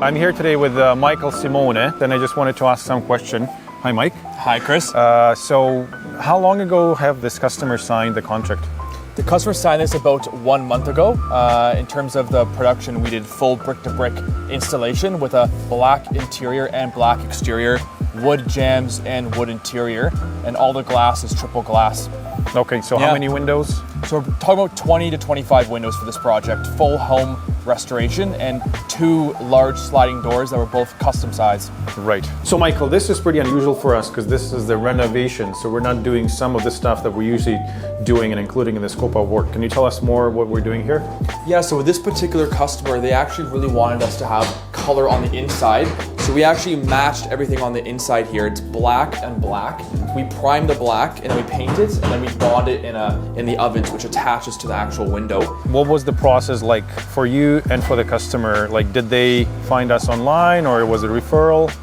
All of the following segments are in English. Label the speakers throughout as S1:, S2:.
S1: I'm here today with Michael Simone, and I just wanted to ask some question. Hi, Mike.
S2: Hi, Chris.
S1: So how long ago have this customer signed the contract?
S2: The customer signed this about 1 month ago. In terms of the production, we did full brick-to-brick installation with a black interior and black exterior, wood jambs and wood interior, and all the glass is triple glass.
S1: Okay, so how many windows?
S2: So we're talking about 20 to 25 windows for this project, full home restoration, and 2 large sliding doors that were both custom size.
S1: Right. So Michael, this is pretty unusual for us because this is the renovation, so we're not doing some of the stuff that we're usually doing and including in the scope of work. Can you tell us more what we're doing here?
S2: Yeah, so with this particular customer, they actually really wanted us to have color on the inside. So we actually matched everything on the inside here. It's black and black. We primed the black and then we paint it and then we bond it in the ovens, which attaches to the actual window.
S1: What was the process like for you and for the customer? Like, did they find us online or was it a referral?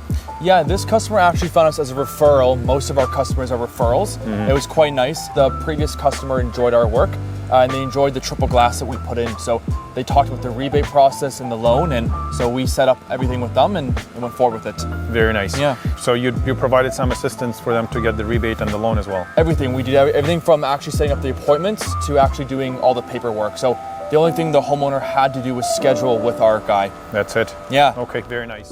S2: Yeah, this customer actually found us as a referral. Most of our customers are referrals. It was quite nice. The previous customer enjoyed our work and they enjoyed the triple glass that we put in. So they talked about the rebate process and the loan, and so we set up everything with them and went forward with it.
S1: Very nice.
S2: Yeah.
S1: So you provided some assistance for them to get the rebate and the loan as well?
S2: Everything. We did everything from actually setting up the appointments to actually doing all the paperwork. So the only thing the homeowner had to do was schedule with our guy.
S1: That's it?
S2: Yeah.
S1: Okay, very nice.